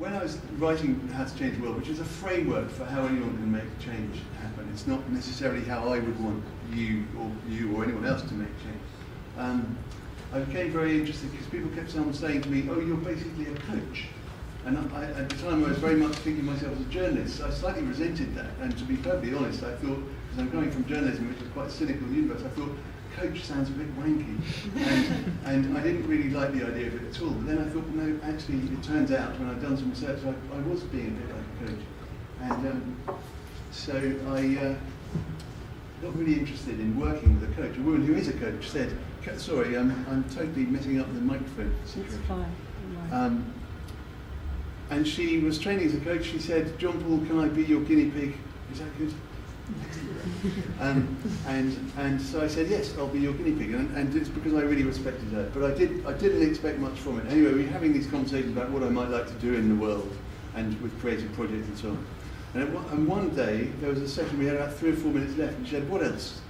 when I was writing How to Change the World, which is a framework for how anyone can make change happen, it's not necessarily how I would want you or anyone else to make change. I became very interested because people kept on saying to me, oh, you're basically a coach. And at the time I was very much thinking of myself as a journalist, so I slightly resented that. And to be perfectly honest, I thought, because I'm coming from journalism, which is quite a cynical universe, I thought, coach sounds a bit wanky. And I didn't really like the idea of it at all. But then I thought, no, actually, it turns out, when I'd done some research, I was being a bit like a coach. And so I got really interested in working with a coach. A woman who is a coach said, sorry, I'm totally messing up the microphone situation. It's fine. And she was training as a coach. She said, John Paul, can I be your guinea pig? Is that good? And so I said, yes, I'll be your guinea pig. And it's because I really respected her. But I didn't expect much from it. Anyway, we were having these conversations about what I might like to do in the world and with creative projects and so on. And one day, there was a session, we had about 3 or 4 minutes left, and she said, what else?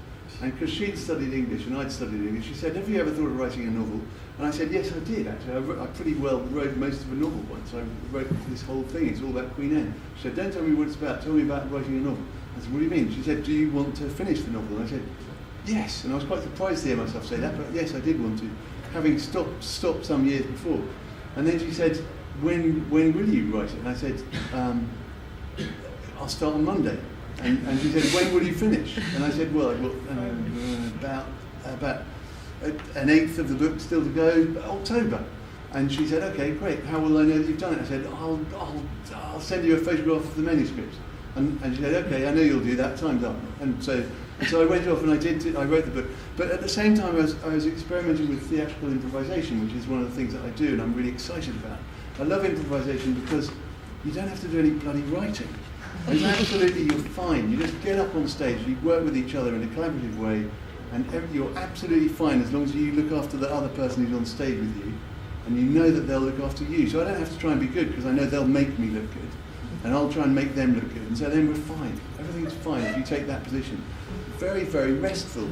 And because she'd studied English and I'd studied English, she said, have you ever thought of writing a novel? And I said, yes, I did, actually. I pretty well wrote most of a novel once. I wrote this whole thing. It's all about Queen Anne. She said, don't tell me what it's about. Tell me about writing a novel. I said, what do you mean? She said, do you want to finish the novel? And I said, yes. And I was quite surprised to hear myself say that, but yes, I did want to, having stopped some years before. And then she said, when will you write it? And I said, I'll start on Monday. And she said, when will you finish? And I said, well, I've got about an eighth of the book still to go, October. And she said, okay, great, how will I know that you've done it? I said, I'll send you a photograph of the manuscript. And she said, okay, I know you'll do that, time's up. And so I went off and I wrote the book. But at the same time, I was experimenting with theatrical improvisation, which is one of the things that I do and I'm really excited about. I love improvisation because you don't have to do any bloody writing. And absolutely, you're fine. You just get up on stage, you work with each other in a collaborative way, and you're absolutely fine as long as you look after the other person who's on stage with you, and you know that they'll look after you. So I don't have to try and be good, because I know they'll make me look good, and I'll try and make them look good, and so then we're fine. Everything's fine if you take that position. Very, very restful.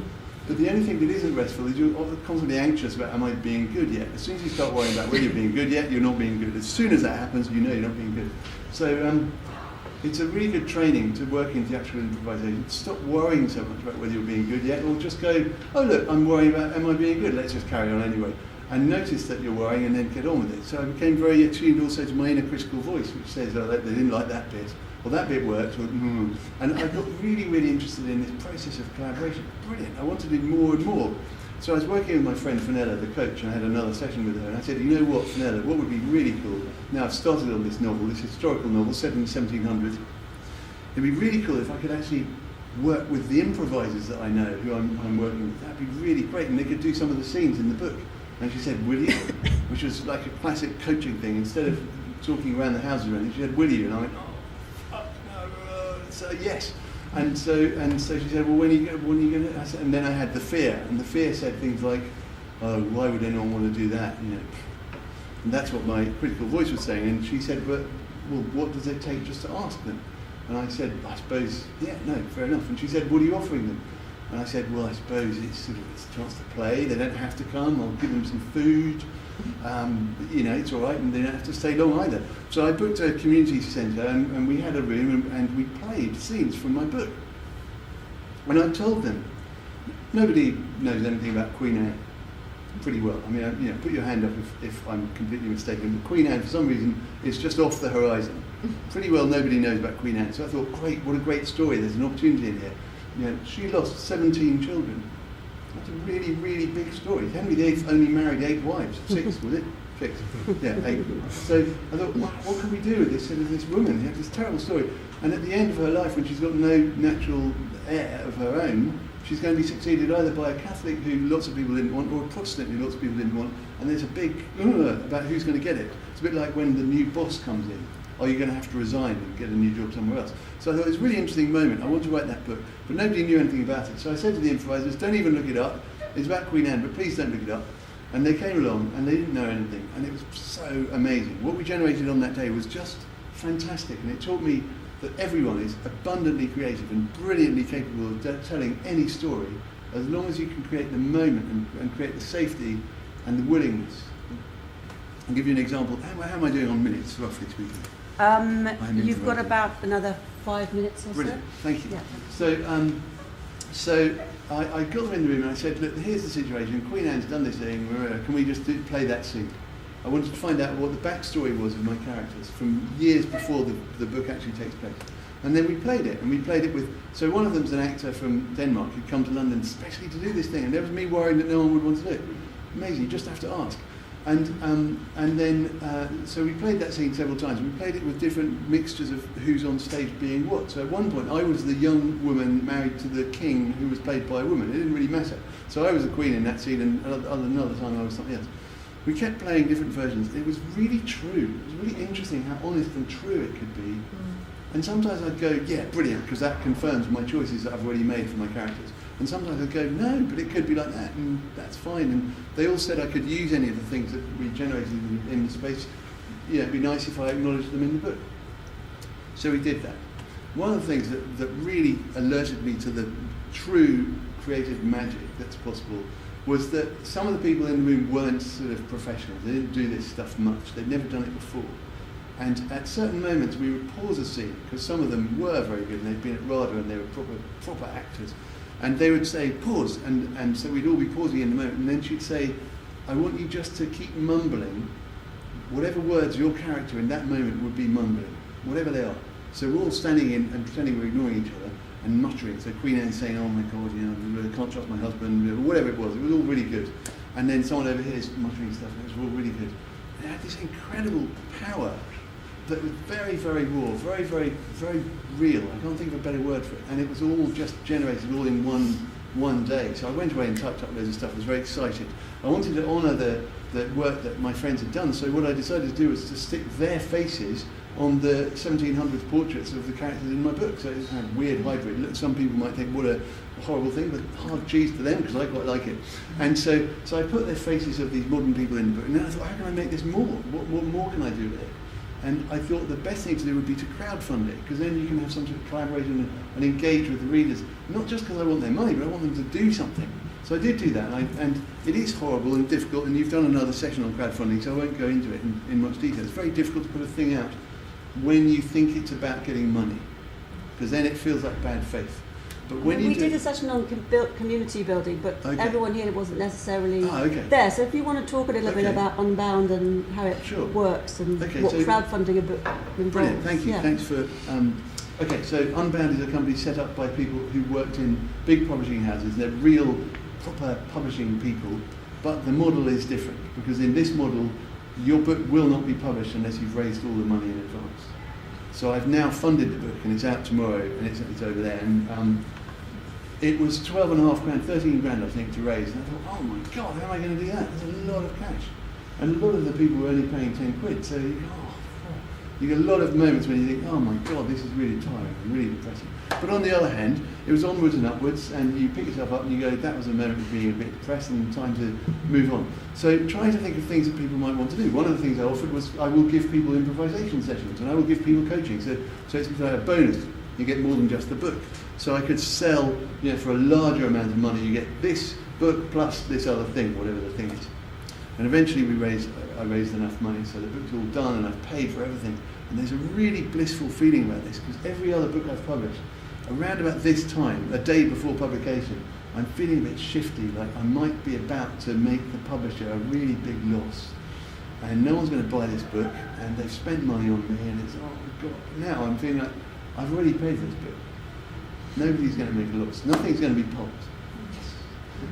But the only thing that isn't restful is you're constantly anxious about, am I being good yet? As soon as you start worrying about whether you're being good yet, you're not being good. As soon as that happens, you know you're not being good. So it's a really good training to work in theatrical improvisation. Stop worrying so much about whether you're being good yet, or just go, oh look, I'm worrying about, am I being good? Let's just carry on anyway. And notice that you're worrying and then get on with it. So I became very attuned also to my inner critical voice, which says, oh, they didn't like that bit. Well, that bit worked. And I got really, really interested in this process of collaboration. Brilliant. I wanted to do more and more. So I was working with my friend Fenella, the coach, and I had another session with her. And I said, you know what, Fenella, what would be really cool? Now I've started on this novel, this historical novel, set in the 1700s. It'd be really cool if I could actually work with the improvisers that I know, who I'm working with. That'd be really great. And they could do some of the scenes in the book. And she said, will you? Which was like a classic coaching thing. Instead of talking around the houses around it, she said, will you? And I went, oh, fuck no. So yes. And so she said, well, when are you going to? I said, and then I had the fear, and the fear said things like, oh, why would anyone want to do that? You know, and that's what my critical voice was saying. And she said, well, what does it take just to ask them? And I said, I suppose, yeah, no, fair enough. And she said, what are you offering them? And I said, well, I suppose it's a chance to play. They don't have to come. I'll give them some food. You know, it's all right, and they don't have to stay long either. So I booked a community centre, and we had a room, and we played scenes from my book. When I told them, nobody knows anything about Queen Anne pretty well. I mean, you know, put your hand up if I'm completely mistaken. But Queen Anne, for some reason, is just off the horizon. Pretty well nobody knows about Queen Anne. So I thought, great, what a great story. There's an opportunity in here. You know, she lost 17 children. That's a really, really big story. Henry VIII only married 8 wives. 6, was it? 6. Yeah, 8. So I thought, what can we do with this woman? You know, this terrible story. And at the end of her life, when she's got no natural heir of her own, she's going to be succeeded either by a Catholic who lots of people didn't want, or a Protestant who lots of people didn't want. And there's a big about who's going to get it. It's a bit like when the new boss comes in. Are you going to have to resign and get a new job somewhere else? So I thought it was a really interesting moment. I wanted to write that book, but nobody knew anything about it. So I said to the improvisers, don't even look it up. It's about Queen Anne, but please don't look it up. And they came along, and they didn't know anything, and it was so amazing. What we generated on that day was just fantastic, and it taught me that everyone is abundantly creative and brilliantly capable of telling any story, as long as you can create the moment and create the safety and the willingness. I'll give you an example. How am I doing on minutes, roughly speaking? You've got about another 5 minutes or so. Brilliant, thank you. Yeah. So I got them in the room and I said, look, here's the situation. Queen Anne's done this thing. Can we just play that scene? I wanted to find out what the backstory was of my characters from years before the book actually takes place. And then we played it, and we played it with... So one of them's an actor from Denmark who'd come to London especially to do this thing, and there was me worrying that no one would want to do it. Amazing, you just have to ask. So we played that scene several times. We played it with different mixtures of who's on stage being what. So at one point, I was the young woman married to the king who was played by a woman. It didn't really matter. So I was the queen in that scene, and another time I was something else. We kept playing different versions. It was really true. It was really interesting how honest and true it could be. And sometimes I'd go, yeah, brilliant, because that confirms my choices that I've already made for my characters. And sometimes I'd go, no, but it could be like that, and that's fine. And they all said I could use any of the things that we generated in the space. Yeah, it'd be nice if I acknowledged them in the book. So we did that. One of the things that really alerted me to the true creative magic that's possible was that some of the people in the room weren't sort of professionals. They didn't do this stuff much. They'd never done it before. And at certain moments we would pause a scene, because some of them were very good and they'd been at RADA and they were proper actors. And they would say, pause, and so we'd all be pausing in the moment, and then she'd say, I want you just to keep mumbling whatever words your character in that moment would be mumbling, whatever they are. So we're all standing in and pretending we're ignoring each other and muttering. So Queen Anne's saying, oh my God, I can't trust my husband, whatever it was all really good. And then someone over here is muttering stuff, and it was all really good. And it had this incredible power that was very, very raw, very, very, very real. I can't think of a better word for it. And it was all just generated all in one day. So I went away and typed up loads of stuff. I was very excited. I wanted to honour the work that my friends had done. So what I decided to do was to stick their faces on the 1700s portraits of the characters in my book. So it's kind of weird hybrid. Look, some people might think, what a horrible thing, but hard cheese to them, because I quite like it. And so I put their faces of these modern people in the book. And then I thought, how can I make this more? What more can I do with it? And I thought the best thing to do would be to crowdfund it, because then you can have some sort of collaboration and engage with the readers. Not just because I want their money, but I want them to do something. So I did do that, and it is horrible and difficult, and you've done another session on crowdfunding, so I won't go into it in much detail. It's very difficult to put a thing out when you think it's about getting money, because then it feels like bad faith. But when we did a session on community building, but everyone here wasn't necessarily there. So if you want to talk a little bit about Unbound and how it works and what crowdfunding involves. Brilliant, thank you. Yeah. Thanks for... so Unbound is a company set up by people who worked in big publishing houses. They're real, proper publishing people, but the model is different, because in this model, your book will not be published unless you've raised all the money in advance. So I've now funded the book, and it's out tomorrow, and it's over there. And it was 12.5 grand, 13 grand, I think, to raise. And I thought, oh my God, how am I going to do that? That's a lot of cash. And a lot of the people were only paying 10 quid. So you get a lot of moments when you think, oh my God, this is really tiring and really depressing. But on the other hand, it was onwards and upwards, and you pick yourself up and you go, that was a moment of being a bit depressed and time to move on. So trying to think of things that people might want to do. One of the things I offered was I will give people improvisation sessions, and I will give people coaching. So it's a bonus. You get more than just the book. So I could sell, for a larger amount of money, you get this book plus this other thing, whatever the thing is. And eventually I raised enough money, so the book's all done and I've paid for everything. And there's a really blissful feeling about this, because every other book I've published, around about this time, a day before publication, I'm feeling a bit shifty, like I might be about to make the publisher a really big loss. And no one's going to buy this book, and they've spent money on me, and it's, oh God. Now I'm feeling like I've already paid for this book. Nobody's going to make a loss. Nothing's going to be pulped.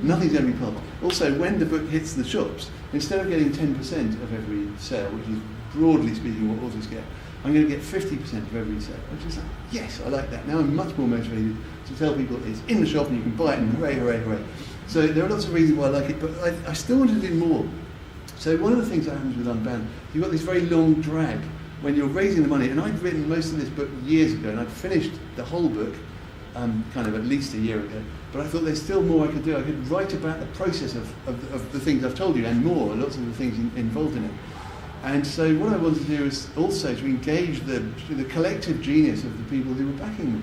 Nothing's going to be pulped. Also, when the book hits the shops, instead of getting 10% of every sale, which is broadly speaking what authors get, I'm going to get 50% of every sale. Which is like, yes, I like that. Now I'm much more motivated to tell people it's in the shop and you can buy it, and hooray, hooray, hooray. So there are lots of reasons why I like it, but I still want to do more. So one of the things that happens with Unbound, you've got this very long drag when you're raising the money, and I'd written most of this book years ago, and I'd finished the whole book kind of at least a year ago, but I thought there's still more I could do. I could write about the process of the things I've told you, and more, lots of the things involved in it. And so what I wanted to do is also to engage the collective genius of the people who were backing me.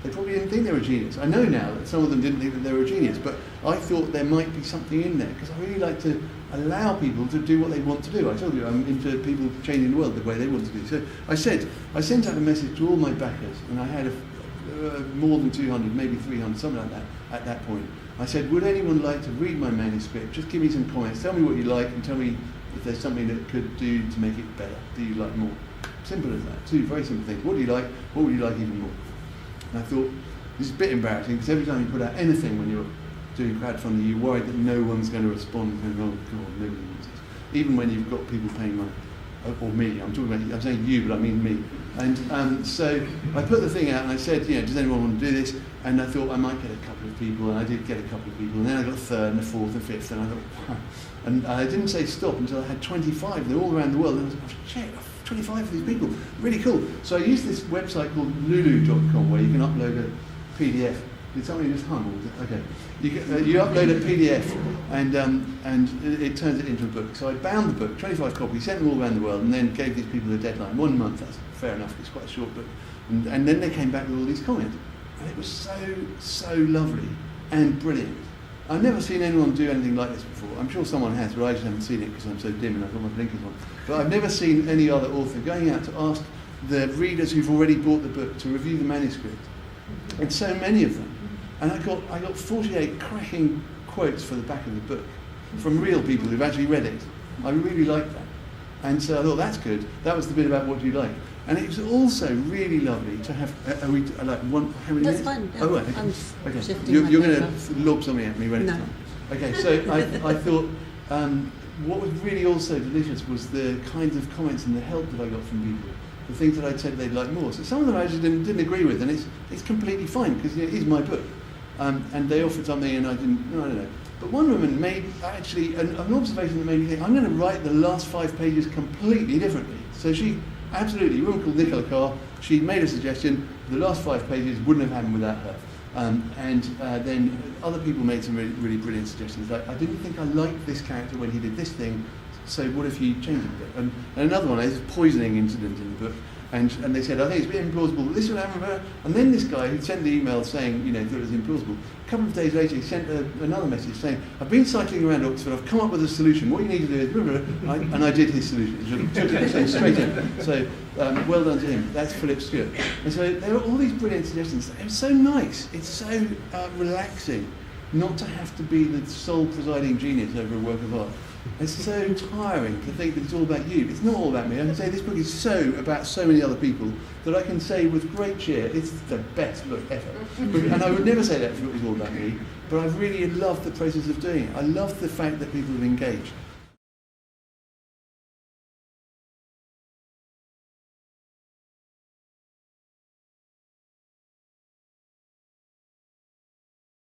They probably didn't think they were a genius. I know now that some of them didn't think that they were a genius, but I thought there might be something in there, because I really like to allow people to do what they want to do. I told you I'm into people changing the world the way they want to do. So I sent out a message to all my backers, and I had more than 200, maybe 300, something like that at that point. I said, would anyone like to read my manuscript? Just give me some comments. Tell me what you like, and tell me if there's something that could do to make it better. Do you like more? Simple as that. Two very simple things. What do you like? What would you like even more? And I thought, this is a bit embarrassing, because every time you put out anything when you're doing crowdfunding, you're worried that no one's going to respond and go, oh God, nobody wants it. Even when you've got people paying money. Or me, I'm saying you, but I mean me. And so I put the thing out and I said, does anyone want to do this? And I thought I might get a couple of people, and I did get a couple of people, and then I got a third and a fourth and fifth, and I thought, wow. And I didn't say stop until I had 25. They're all around the world, and I was like, oh, shit, 25 of these people, really cool. So I used this website called lulu.com, where you can upload a PDF. Did somebody just hum? Okay. You upload a PDF and it turns it into a book. So I bound the book, 25 copies, sent them all around the world, and then gave these people a deadline, 1 month. That's fair enough. It's quite a short book. And then they came back with all these comments, and it was so lovely and brilliant. I've never seen anyone do anything like this before. I'm sure someone has, but I just haven't seen it because I'm so dim and I've got my blinkers on. But I've never seen any other author going out to ask the readers who've already bought the book to review the manuscript. And so many of them. And I got 48 cracking quotes for the back of the book from real people who've actually read it. I really liked that. And so I thought, that's good. That was the bit about what do you like. And it was also really lovely to have, how many That's minutes? fine. Yeah. Oh, right. Okay. You're going to lob something at me when it's time. Okay, so I thought what was really also delicious was the kinds of comments and the help that I got from people. The things that I'd said they'd like more. So some of them I just didn't agree with, and it's completely fine, because it is my book. And they offered something and I don't know. But one woman made actually an observation that made me think, I'm going to write the last 5 pages completely differently. So she, absolutely, a woman called Nicola Carr, she made a suggestion, the last 5 pages wouldn't have happened without her. Then other people made some really, really brilliant suggestions. Like, I didn't think I liked this character when he did this thing, so what if you change it a bit? And another one, there's a poisoning incident in the book. And they said, I think it's a bit implausible, but this would happen. And then this guy who sent the email saying, that it was implausible, a couple of days later he sent another message saying, I've been cycling around Oxford, I've come up with a solution, what you need to do is, and I did his solution, took it straight in. So well done to him, that's Philip Stewart. And so there are all these brilliant suggestions. It was so nice, it's so relaxing not to have to be the sole presiding genius over a work of art. It's so tiring to think that it's all about you. It's not all about me. I can say this book is so about so many other people that I can say with great cheer, it's the best book ever. And I would never say that if it was all about me, but I really loved the process of doing it. I loved the fact that people have engaged.